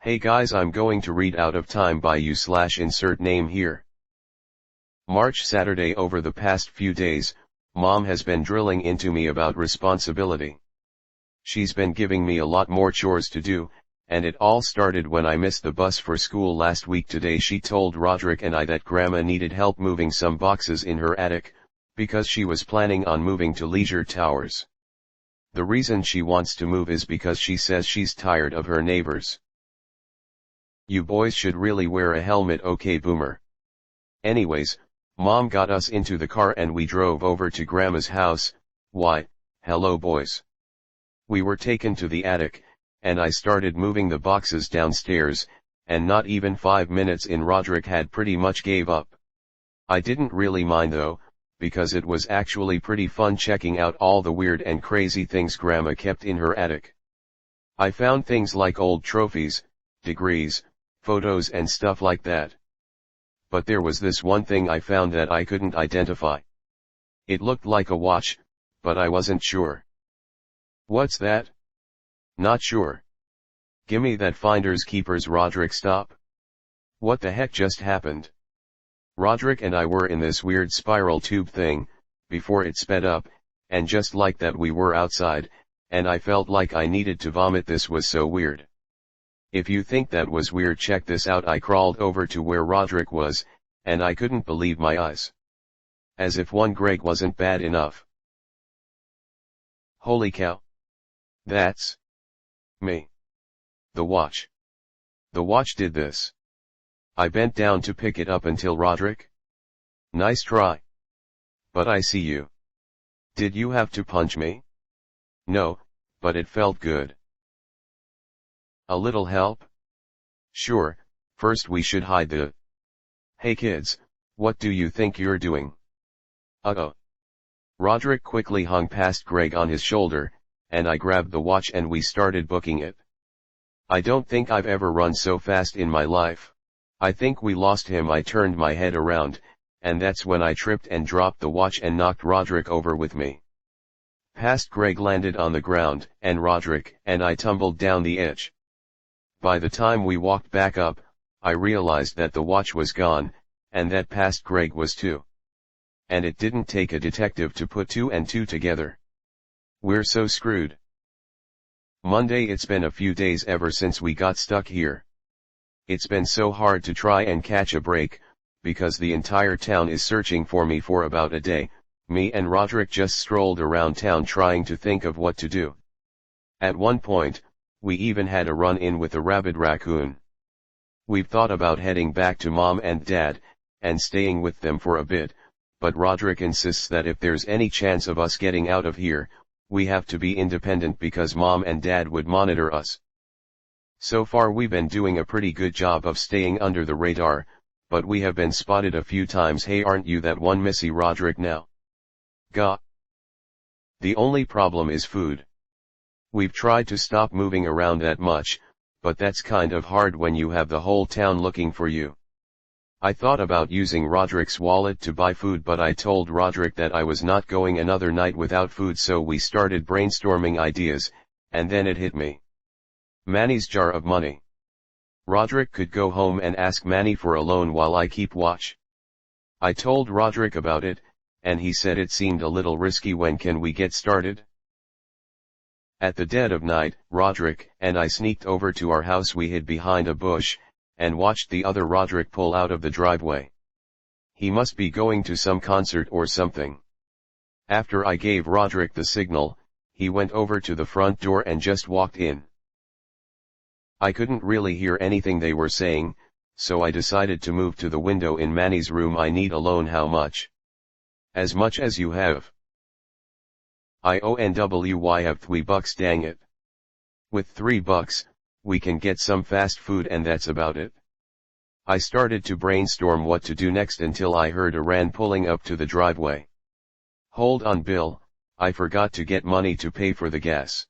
Hey guys, I'm going to read Out of Time by you / insert name here. March Saturday. Over the past few days, Mom has been drilling into me about responsibility. She's been giving me a lot more chores to do, and it all started when I missed the bus for school last week. Today she told Roderick and I that Grandma needed help moving some boxes in her attic, because she was planning on moving to Leisure Towers. The reason she wants to move is because she says she's tired of her neighbors. You boys should really wear a helmet, okay boomer. Anyways, Mom got us into the car and we drove over to Grandma's house. Why, hello boys. We were taken to the attic, and I started moving the boxes downstairs, and not even 5 minutes in Roderick had pretty much gave up. I didn't really mind though, because it was actually pretty fun checking out all the weird and crazy things Grandma kept in her attic. I found things like old trophies, degrees, photos and stuff like that. But there was this one thing I found that I couldn't identify. It looked like a watch, but I wasn't sure. What's that? Not sure. Gimme that finders keepers. Roderick, stop. What the heck just happened? Roderick and I were in this weird spiral tube thing, before it sped up, and just like that we were outside, and I felt like I needed to vomit. This was so weird. If you think that was weird, check this out. I crawled over to where Roderick was, and I couldn't believe my eyes. As if one Greg wasn't bad enough. Holy cow. That's me. The watch. The watch did this. I bent down to pick it up until Roderick. Nice try. But I see you. Did you have to punch me? No, but it felt good. A little help? Sure, first we should hide the... Hey kids, what do you think you're doing? Uh-oh. Roderick quickly hung past Greg on his shoulder, and I grabbed the watch and we started booking it. I don't think I've ever run so fast in my life. I think we lost him. I turned my head around, and that's when I tripped and dropped the watch and knocked Roderick over with me. Past Greg landed on the ground, and Roderick and I tumbled down the edge. By the time we walked back up, I realized that the watch was gone, and that past Greg was too. And it didn't take a detective to put 2 and 2 together. We're so screwed. Monday. It's been a few days ever since we got stuck here. It's been so hard to try and catch a break, because the entire town is searching for me. For about a day, me and Roderick just strolled around town trying to think of what to do. At one point, we even had a run-in with a rabid raccoon. We've thought about heading back to Mom and Dad, and staying with them for a bit, but Roderick insists that if there's any chance of us getting out of here, we have to be independent because Mom and Dad would monitor us. So far we've been doing a pretty good job of staying under the radar, but we have been spotted a few times. Hey, aren't you that one Missy Roderick now? Gah. The only problem is food. We've tried to stop moving around that much, but that's kind of hard when you have the whole town looking for you. I thought about using Roderick's wallet to buy food, but I told Roderick that I was not going another night without food, so we started brainstorming ideas, and then it hit me. Manny's jar of money. Roderick could go home and ask Manny for a loan while I keep watch. I told Roderick about it, and he said it seemed a little risky. When can we get started? At the dead of night, Roderick and I sneaked over to our house. We hid behind a bush, and watched the other Roderick pull out of the driveway. He must be going to some concert or something. After I gave Roderick the signal, he went over to the front door and just walked in. I couldn't really hear anything they were saying, so I decided to move to the window in Manny's room. I need a loan. How much? As much as you have. I have $3, dang it. With $3, we can get some fast food and that's about it. I started to brainstorm what to do next until I heard a ran pulling up to the driveway. Hold on, Bill, I forgot to get money to pay for the gas.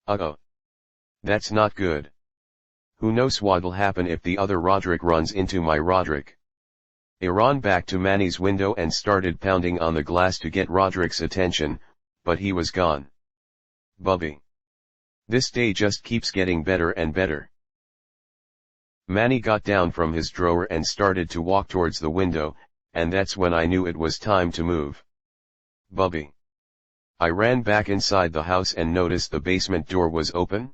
Uh-oh. That's not good. Who knows what'll happen if the other Roderick runs into my Roderick. I ran back to Manny's window and started pounding on the glass to get Roderick's attention, but he was gone. Bubby. This day just keeps getting better and better. Manny got down from his drawer and started to walk towards the window, and that's when I knew it was time to move. Bubby. I ran back inside the house and noticed the basement door was open.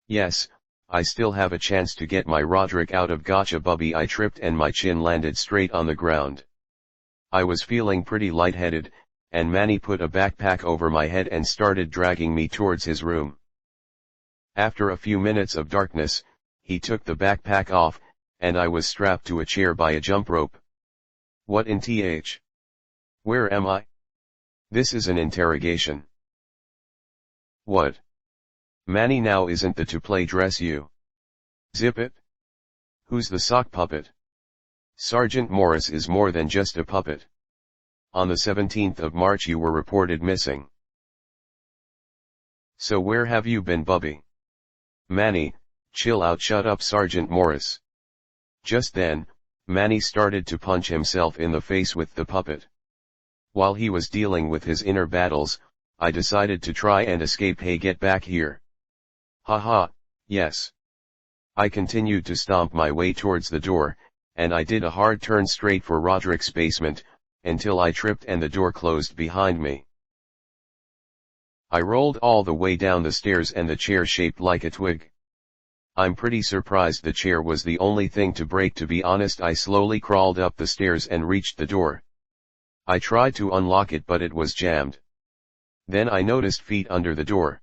Yes, I still have a chance to get my Roderick out of gotcha Bubby. I tripped and my chin landed straight on the ground. I was feeling pretty lightheaded, and Manny put a backpack over my head and started dragging me towards his room. After a few minutes of darkness, he took the backpack off, and I was strapped to a chair by a jump rope. What in th? Where am I? This is an interrogation. What? Manny, now isn't the to-play dress you? Zip it? Who's the sock puppet? Sergeant Morris is more than just a puppet. On the 17th of March you were reported missing. So where have you been, Bubby? Manny, chill out. Shut up, Sergeant Morris. Just then, Manny started to punch himself in the face with the puppet. While he was dealing with his inner battles, I decided to try and escape. Hey, get back here. Haha, yes. I continued to stomp my way towards the door, and I did a hard turn straight for Roderick's basement, until I tripped and the door closed behind me. I rolled all the way down the stairs and the chair shaped like a twig. I'm pretty surprised the chair was the only thing to break, to be honest. I slowly crawled up the stairs and reached the door. I tried to unlock it, but it was jammed. Then I noticed feet under the door.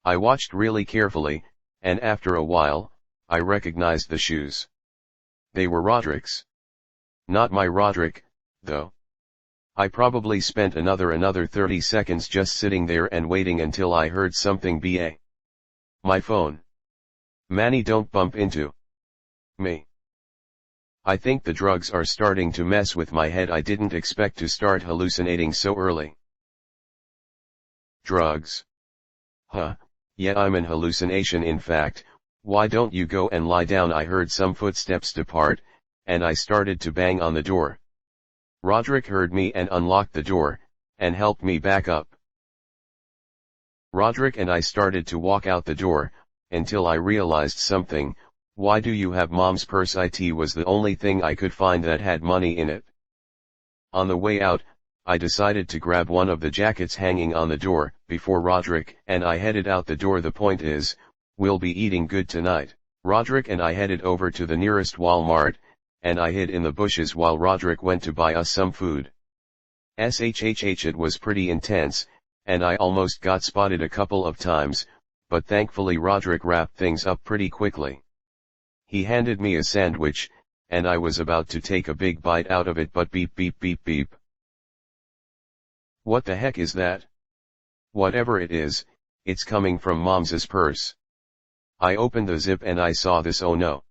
I watched really carefully, and after a while, I recognized the shoes. They were Roderick's. Not my Roderick, though. I probably spent another 30 seconds just sitting there and waiting until I heard something ba. My phone. Manny, don't bump into me. I think the drugs are starting to mess with my head. I didn't expect to start hallucinating so early. Drugs? Huh, yeah, I'm in hallucination. In fact, why don't you go and lie down? I heard some footsteps depart, and I started to bang on the door. Roderick heard me and unlocked the door, and helped me back up. Roderick and I started to walk out the door, until I realized something. Why do you have Mom's purse? It was the only thing I could find that had money in it. On the way out, I decided to grab one of the jackets hanging on the door, before Roderick and I headed out the door. The point is, we'll be eating good tonight. Roderick and I headed over to the nearest Walmart, and I hid in the bushes while Roderick went to buy us some food. It was pretty intense, and I almost got spotted a couple of times, but thankfully Roderick wrapped things up pretty quickly. He handed me a sandwich, and I was about to take a big bite out of it, but beep beep beep beep. What the heck is that? Whatever it is, it's coming from Mom's purse. I opened the zip and I saw this. Oh no.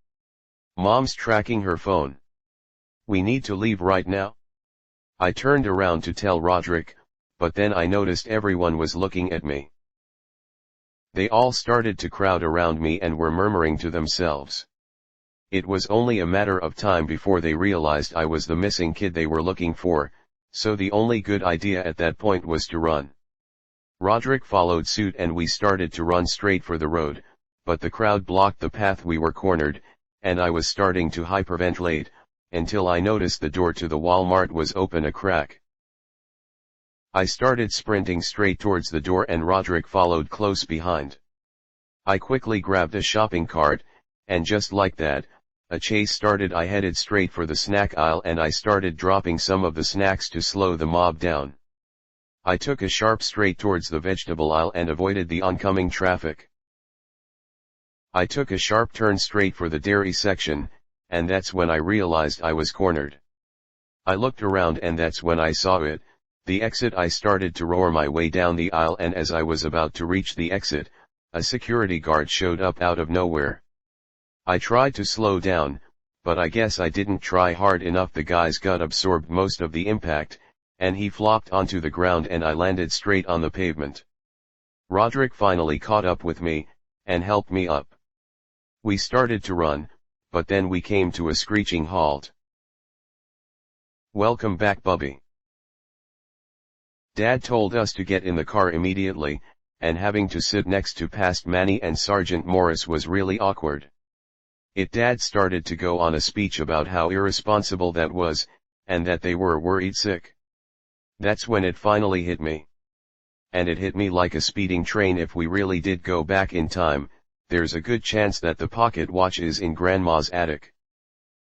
Mom's tracking her phone. We need to leave right now. I turned around to tell Roderick, but then I noticed everyone was looking at me. They all started to crowd around me and were murmuring to themselves. It was only a matter of time before they realized I was the missing kid they were looking for, so the only good idea at that point was to run. Roderick followed suit and we started to run straight for the road, but the crowd blocked the path. We were cornered, and I was starting to hyperventilate, until I noticed the door to the Walmart was open a crack. I started sprinting straight towards the door and Roderick followed close behind. I quickly grabbed a shopping cart, and just like that, a chase started. I headed straight for the snack aisle and I started dropping some of the snacks to slow the mob down. I took a sharp straight towards the vegetable aisle and avoided the oncoming traffic. I took a sharp turn straight for the dairy section, and that's when I realized I was cornered. I looked around and that's when I saw it, the exit. I started to roar my way down the aisle, and as I was about to reach the exit, a security guard showed up out of nowhere. I tried to slow down, but I guess I didn't try hard enough. The guy's gut absorbed most of the impact, and he flopped onto the ground and I landed straight on the pavement. Roderick finally caught up with me, and helped me up. We started to run, but then we came to a screeching halt. Welcome back, Bubby. Dad told us to get in the car immediately, and having to sit next to past Manny and Sergeant Morris was really awkward. Dad started to go on a speech about how irresponsible that was, and that they were worried sick. That's when it finally hit me. And it hit me like a speeding train. If we really did go back in time, there's a good chance that the pocket watch is in Grandma's attic.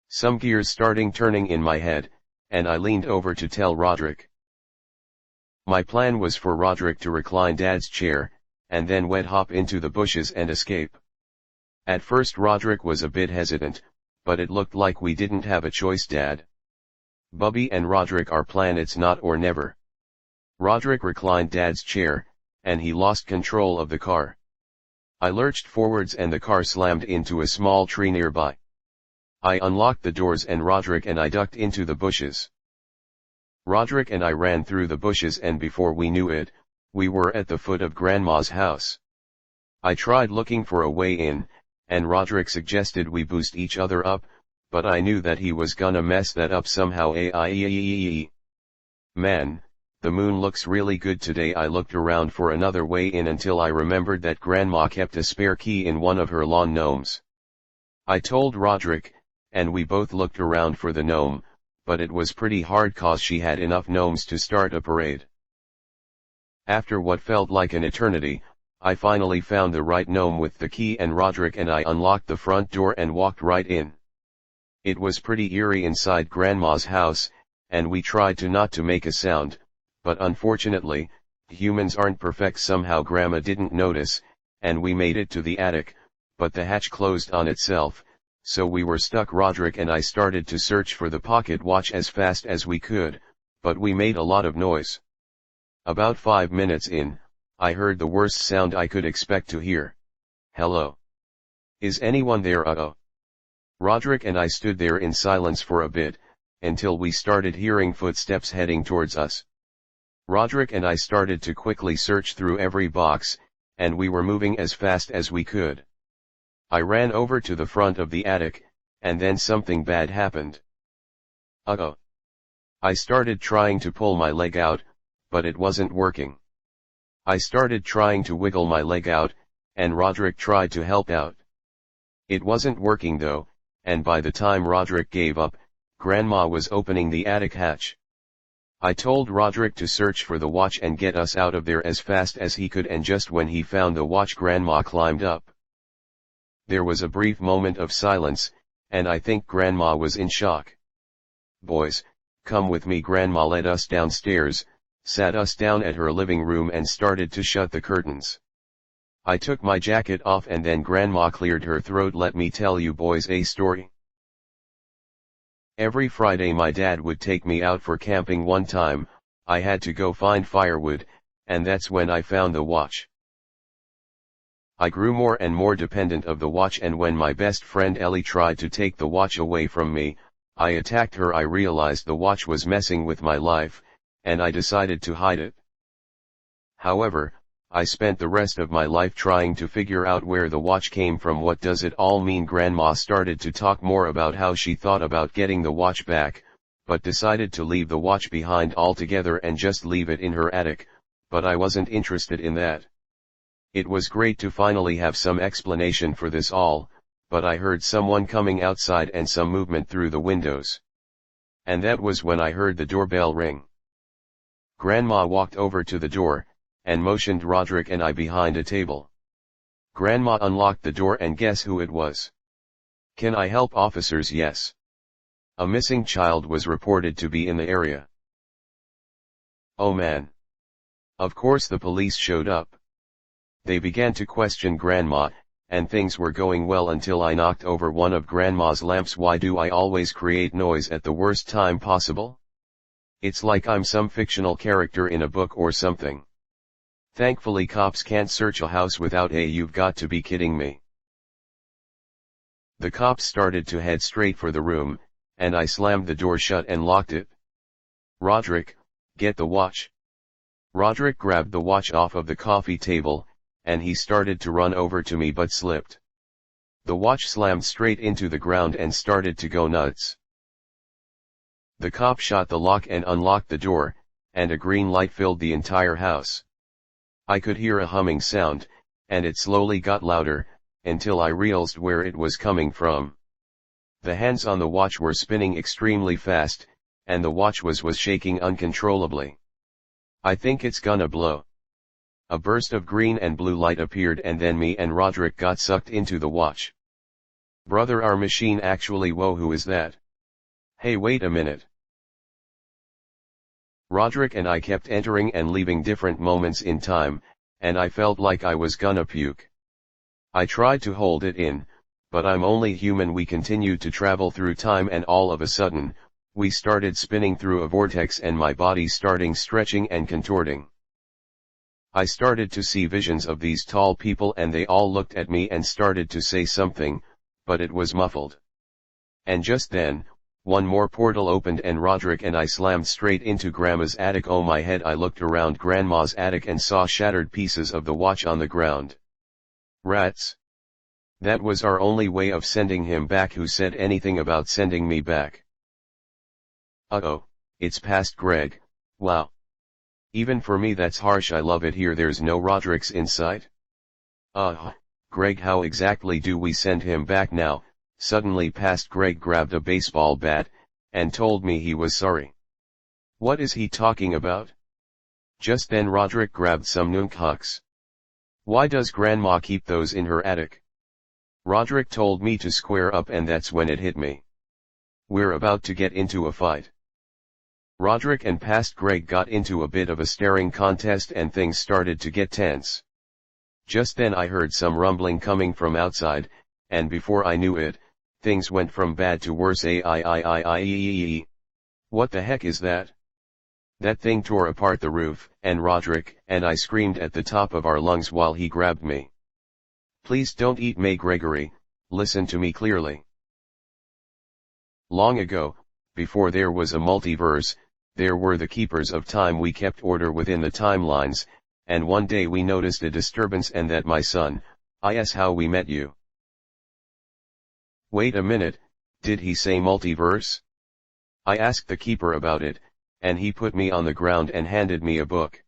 Some gears starting turning in my head, and I leaned over to tell Roderick. My plan was for Roderick to recline Dad's chair, and then wet hop into the bushes and escape. At first Roderick was a bit hesitant, but it looked like we didn't have a choice. Dad, Bubby and Roderick, our plan, it's not or never. Roderick reclined Dad's chair, and he lost control of the car. I lurched forwards and the car slammed into a small tree nearby. I unlocked the doors and Roderick and I ducked into the bushes. Roderick and I ran through the bushes, and before we knew it, we were at the foot of Grandma's house. I tried looking for a way in, and Roderick suggested we boost each other up, but I knew that he was gonna mess that up somehow. Man, the moon looks really good today. I looked around for another way in until I remembered that Grandma kept a spare key in one of her lawn gnomes. I told Roderick, and we both looked around for the gnome, but it was pretty hard cause she had enough gnomes to start a parade. After what felt like an eternity, I finally found the right gnome with the key, and Roderick and I unlocked the front door and walked right in. It was pretty eerie inside Grandma's house, and we tried to not to make a sound, but unfortunately, humans aren't perfect. Somehow Grandma didn't notice, and we made it to the attic, but the hatch closed on itself, so we were stuck. Roderick and I started to search for the pocket watch as fast as we could, but we made a lot of noise. About 5 minutes in, I heard the worst sound I could expect to hear. Hello? Is anyone there? Roderick and I stood there in silence for a bit, until we started hearing footsteps heading towards us. Roderick and I started to quickly search through every box, and we were moving as fast as we could. I ran over to the front of the attic, and then something bad happened. I started trying to pull my leg out, but it wasn't working. I started trying to wiggle my leg out, and Roderick tried to help out. It wasn't working though, and by the time Roderick gave up, Grandma was opening the attic hatch. I told Roderick to search for the watch and get us out of there as fast as he could, and just when he found the watch, Grandma climbed up. There was a brief moment of silence, and I think Grandma was in shock. Boys, come with me. Grandma led us downstairs, sat us down at her living room and started to shut the curtains. I took my jacket off and then Grandma cleared her throat. Let me tell you boys a story. Every Friday my dad would take me out for camping. One time, I had to go find firewood, and that's when I found the watch. I grew more and more dependent of the watch, and when my best friend Ellie tried to take the watch away from me, I attacked her. I realized the watch was messing with my life, and I decided to hide it. However, I spent the rest of my life trying to figure out where the watch came from. What does it all mean? Grandma started to talk more about how she thought about getting the watch back, but decided to leave the watch behind altogether and just leave it in her attic, but I wasn't interested in that. It was great to finally have some explanation for this all, but I heard someone coming outside and some movement through the windows. And that was when I heard the doorbell ring. Grandma walked over to the door, and motioned Roderick and I behind a table. Grandma unlocked the door, and guess who it was? Can I help? Officers? Yes. A missing child was reported to be in the area. Oh man. Of course the police showed up. They began to question Grandma, and things were going well until I knocked over one of Grandma's lamps. Why do I always create noise at the worst time possible? It's like I'm some fictional character in a book or something. Thankfully cops can't search a house without a "you've got to be kidding me." The cops started to head straight for the room, and I slammed the door shut and locked it. Roderick, get the watch. Roderick grabbed the watch off of the coffee table, and he started to run over to me but slipped. The watch slammed straight into the ground and started to go nuts. The cop shot the lock and unlocked the door, and a green light filled the entire house. I could hear a humming sound, and it slowly got louder, until I realized where it was coming from. The hands on the watch were spinning extremely fast, and the watch was shaking uncontrollably. I think it's gonna blow. A burst of green and blue light appeared and then me and Roderick got sucked into the watch. Brother, our machine actually, whoa, who is that? Hey, wait a minute. Roderick and I kept entering and leaving different moments in time, and I felt like I was gonna puke. I tried to hold it in, but I'm only human. We continued to travel through time and all of a sudden, we started spinning through a vortex and my body starting stretching and contorting. I started to see visions of these tall people and they all looked at me and started to say something, but it was muffled. And just then, one more portal opened and Roderick and I slammed straight into Grandma's attic. Oh my head, I looked around Grandma's attic and saw shattered pieces of the watch on the ground. Rats. That was our only way of sending him back. Who said anything about sending me back? Uh-oh, it's past Greg. Wow. Even for me that's harsh. I love it here. There's no Rodericks in sight. Greg, how exactly do we send him back now? Suddenly past Greg grabbed a baseball bat, and told me he was sorry. What is he talking about? Just then Roderick grabbed some nunchucks. Why does Grandma keep those in her attic? Roderick told me to square up and that's when it hit me. We're about to get into a fight. Roderick and past Greg got into a bit of a staring contest and things started to get tense. Just then I heard some rumbling coming from outside, and before I knew it, things went from bad to worse. What the heck is that? That thing tore apart the roof, and Roderick and I screamed at the top of our lungs while he grabbed me. Please don't eat me, Gregory, listen to me clearly. Long ago, before there was a multiverse, there were the keepers of time. We kept order within the timelines, and one day we noticed a disturbance and that my son, is how we met you. Wait a minute, did he say multiverse? I asked the keeper about it, and he put me on the ground and handed me a book.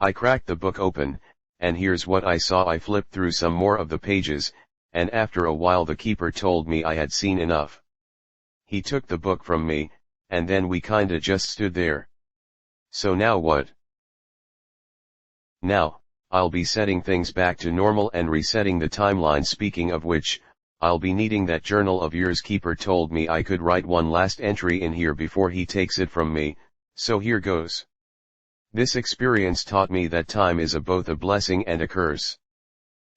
I cracked the book open, and here's what I saw. I flipped through some more of the pages, and after a while the keeper told me I had seen enough. He took the book from me, and then we kinda just stood there. So now what? Now, I'll be setting things back to normal and resetting the timeline. Speaking of which, I'll be needing that journal of yours. Keeper told me I could write one last entry in here before he takes it from me, so here goes. This experience taught me that time is both a blessing and a curse.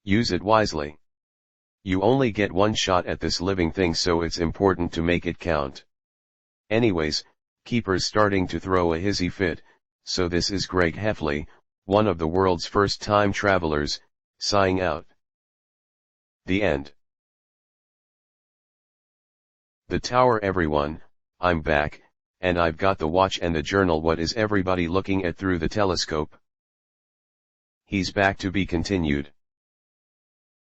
Use it wisely. You only get one shot at this living thing, so it's important to make it count. Anyways, Keeper's starting to throw a hissy fit, so this is Greg Heffley, one of the world's first time travelers, sighing out. The end. The tower. Everyone, I'm back, and I've got the watch and the journal. What is everybody looking at through the telescope? He's back, to be continued.